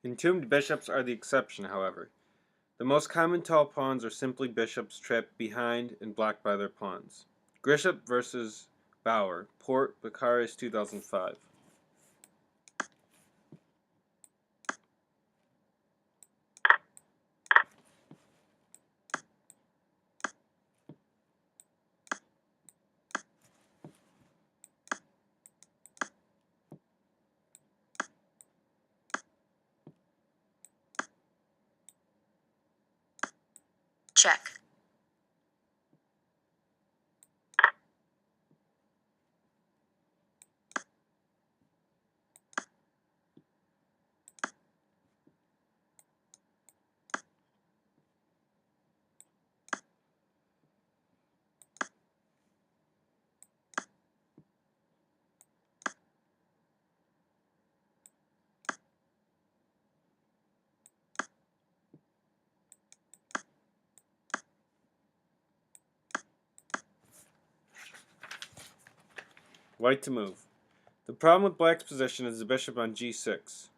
Entombed bishops are the exception, however. The most common tall pawns are simply bishops trapped behind and blocked by their pawns. Grisham versus Bauer, Port, Bucharest 2005. Check. White to move. The problem with black's position is the bishop on g6.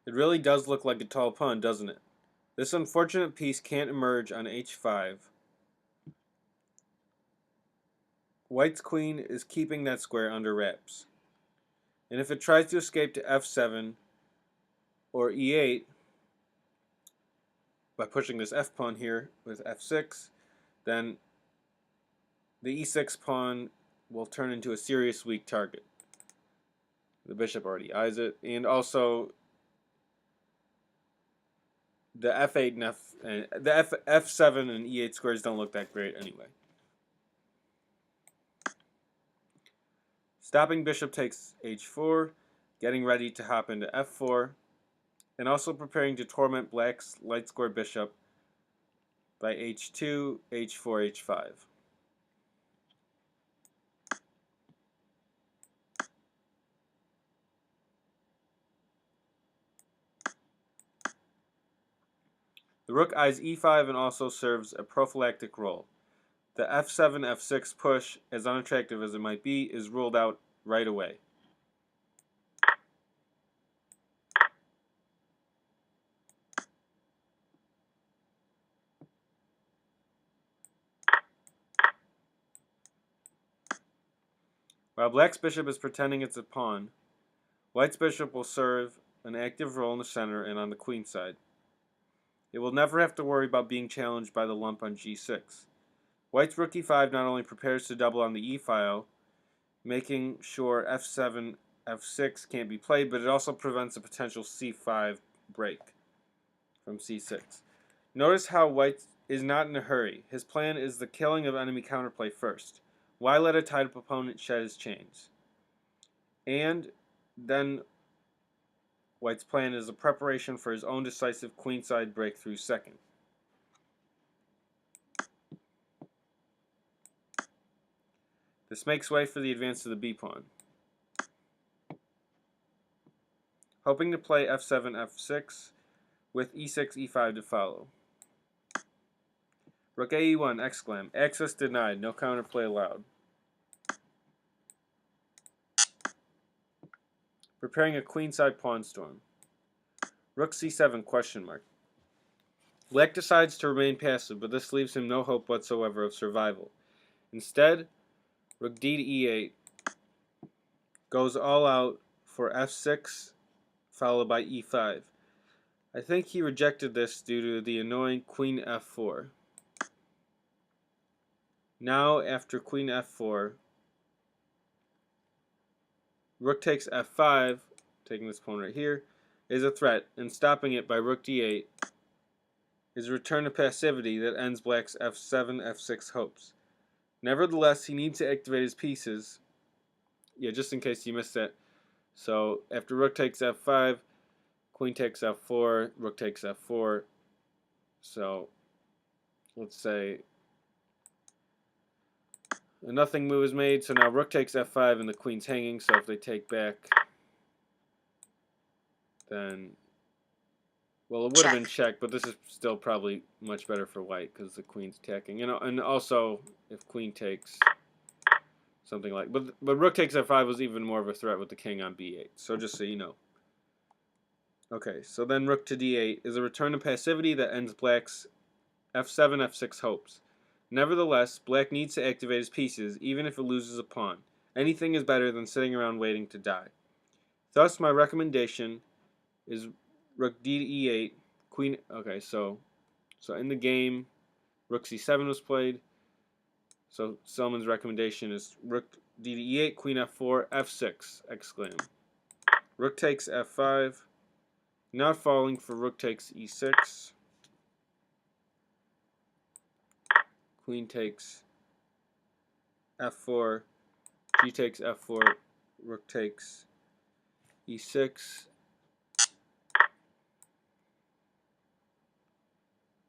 It really does look like a tall pawn, doesn't it? This unfortunate piece can't emerge on h5. White's queen is keeping that square under wraps. And if it tries to escape to f7 or e8 by pushing this f pawn here with f6, then the e6 pawn will turn into a serious weak target. The bishop already eyes it, and also the f8 and f7 and e8 squares don't look that great anyway. Stopping bishop takes h4, getting ready to hop into f4, and also preparing to torment black's light square bishop by h2, h4, h5. The rook eyes e5 and also serves a prophylactic role. The f7, f6 push, as unattractive as it might be, is ruled out right away. While black's bishop is pretending it's a pawn, white's bishop will serve an active role in the center and on the queen side. It will never have to worry about being challenged by the lump on g6. White's rook e5 not only prepares to double on the e file, making sure f7, f6 can't be played, but it also prevents a potential c5 break from c6. Notice how white is not in a hurry. His plan is the killing of enemy counterplay first. Why let a tied-up opponent shed his chains? And then white's plan is a preparation for his own decisive queenside breakthrough second. This makes way for the advance to the b-pawn. Hoping to play f7, f6 with e6, e5 to follow. Rook ae1, exclam. Access denied, no counterplay allowed. Preparing a queenside pawn storm. Rook c7, question mark. Black decides to remain passive, but this leaves him no hope whatsoever of survival. Instead, rook d to e8 goes all out for f6, followed by e5. I think he rejected this due to the annoying queen f4. Now, after queen f4, rook takes f5, taking this pawn right here, is a threat, and stopping it by rook d8 is a return to passivity that ends black's f7, f6 hopes. Nevertheless, he needs to activate his pieces. Yeah, just in case you missed that. So, after rook takes f5, queen takes f4, rook takes f4. So, let's say a nothing move is made, so now rook takes f5 and the queen's hanging, so if they take back, then, well, it would have been checked, but this is still probably much better for white because the queen's attacking. And also, if queen takes something like, but rook takes f5 was even more of a threat with the king on b8, so just so you know. Okay, so then rook to d8 is a return of passivity that ends black's f7, f6 hopes. Nevertheless, black needs to activate his pieces, even if it loses a pawn. Anything is better than sitting around waiting to die. Thus, my recommendation is rook d to e8, queen. Okay, so in the game, rook c7 was played. So Selman's recommendation is rook d to e8, queen f4, f6, exclaim. Rook takes f5, not falling for rook takes e6. Queen takes f4, g takes f4, rook takes e6,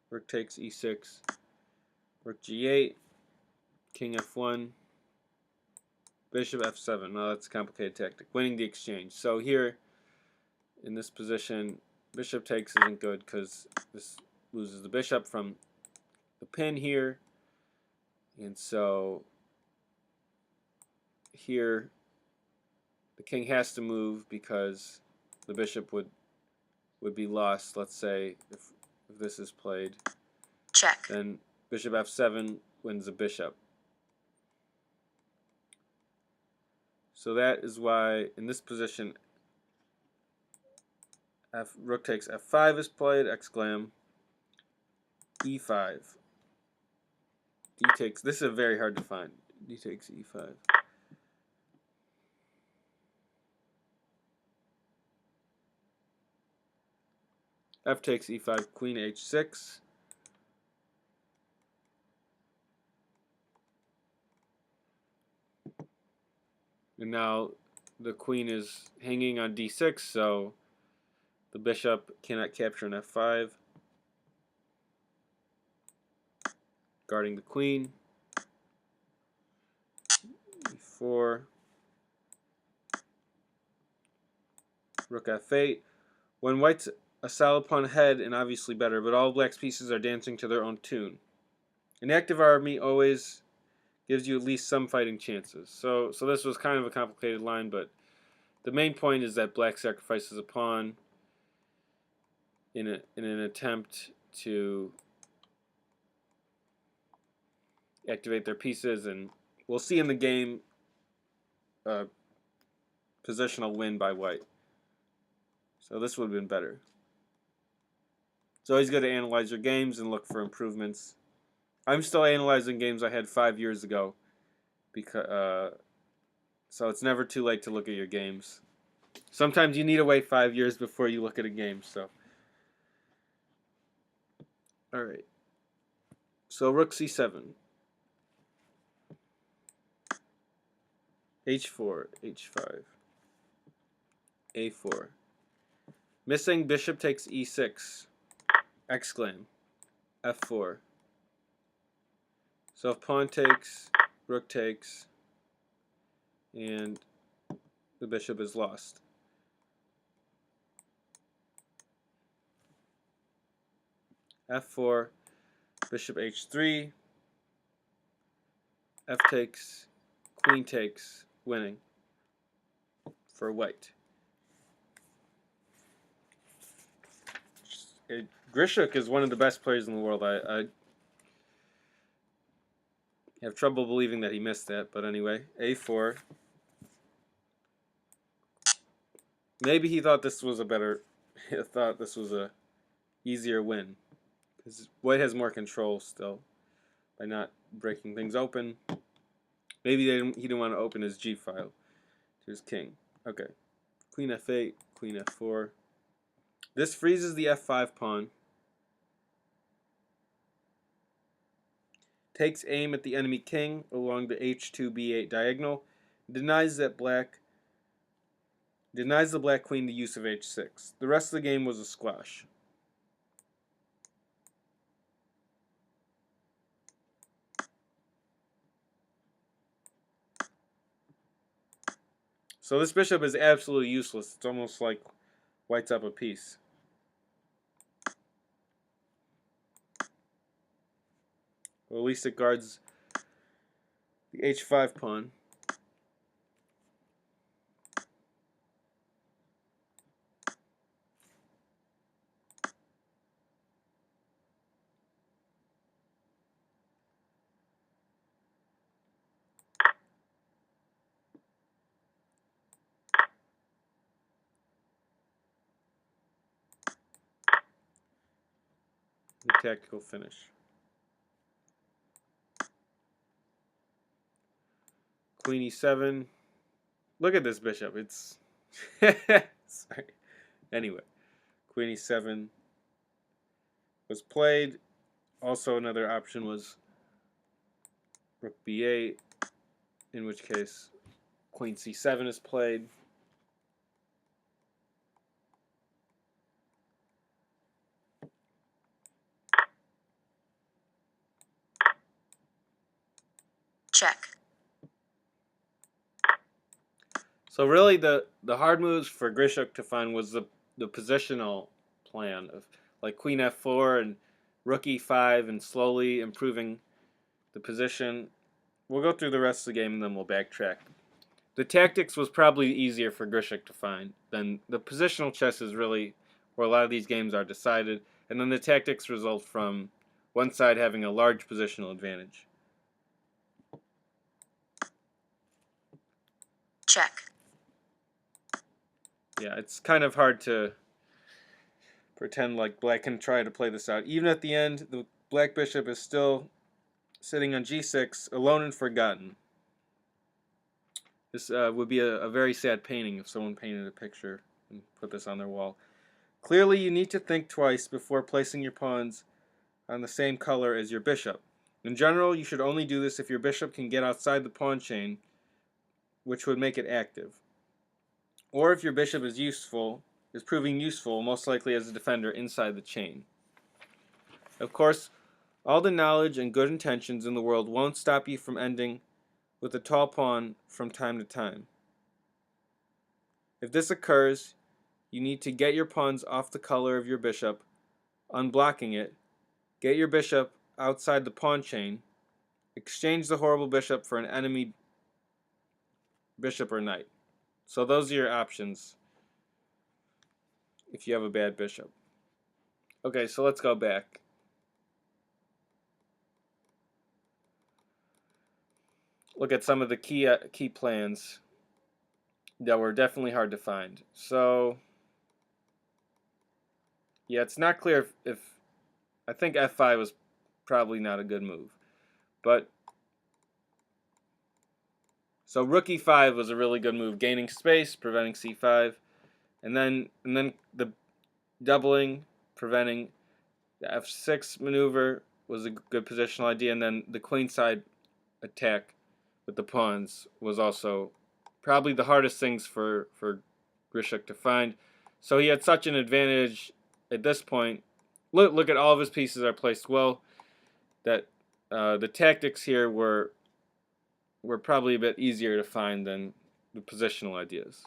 rook takes e6, rook g8, king f1, bishop f7. Well, that's a complicated tactic. Winning the exchange. So here, in this position, bishop takes isn't good because this loses the bishop from the pin here. And so here, the king has to move because the bishop would be lost. Let's say if this is played, check. Then bishop f7 wins the bishop. So that is why in this position, rook takes f5 is played, exclam, e5. D takes, this is very hard to find. D takes e5. F takes e5, queen h6. And now the queen is hanging on d6, so the bishop cannot capture an f5. Guarding the queen. e4. Rook f8. When white's a solid pawn ahead and obviously better, but all black's pieces are dancing to their own tune. An active army always gives you at least some fighting chances. So this was kind of a complicated line, but the main point is that black sacrifices a pawn in an attempt to activate their pieces, and we'll see in the game positional win by white. So this would have been better. It's always good to analyze your games and look for improvements. I'm still analyzing games I had 5 years ago, because so it's never too late to look at your games. Sometimes you need to wait 5 years before you look at a game. So, all right. So rook c7, h4, h5, a4. Missing bishop takes e6, exclaim, f4. So if pawn takes, rook takes, and the bishop is lost. f4, bishop h3, f takes, queen takes, winning for white. Grishuk is one of the best players in the world. I have trouble believing that he missed that, but anyway, a4. Maybe he thought this was a easier win, because white has more control still by not breaking things open. Maybe he didn't want to open his g file to his king. Okay, queen f8, queen f4. This freezes the f5 pawn. Takes aim at the enemy king along the h2 b8 diagonal. Denies the black queen the use of h6. The rest of the game was a squash. So this bishop is absolutely useless. It's almost like white's up a piece. Well, at least it guards the h5 pawn. tactical finish. Queen e7. Look at this bishop. It's sorry. Anyway, Queen e7 was played. Also, another option was Rook b8, in which case Queen c7 is played. Check. So really, the hard moves for Grishuk to find was the positional plan of like Queen f4 and Rook e5 and slowly improving the position. We'll go through the rest of the game and then we'll backtrack. The tactics was probably easier for Grishuk to find than the positional chess is really where a lot of these games are decided, and then the tactics result from one side having a large positional advantage. Check. Yeah, it's kind of hard to pretend like black can try to play this out. Even at the end, the black bishop is still sitting on g6, alone and forgotten. This would be a very sad painting if someone painted a picture and put this on their wall. Clearly, you need to think twice before placing your pawns on the same color as your bishop. In general, you should only do this if your bishop can get outside the pawn chain, which would make it active. Or if your bishop is proving useful, most likely as a defender inside the chain. Of course, all the knowledge and good intentions in the world won't stop you from ending with a tall pawn from time to time. If this occurs, you need to get your pawns off the color of your bishop, unblocking it, get your bishop outside the pawn chain, exchange the horrible bishop for an enemy bishop or knight. So those are your options if you have a bad bishop. Okay, so let's go back. Look at some of the key plans that were definitely hard to find. So, yeah, it's not clear if I think f5 was probably not a good move. But, so rook e5 was a really good move, gaining space, preventing c5. And then the doubling, preventing the f6 maneuver was a good positional idea. And then the queenside attack with the pawns was also probably the hardest things for Grishuk to find. So he had such an advantage at this point. Look at all of his pieces are placed well. That the tactics here were probably a bit easier to find than the positional ideas.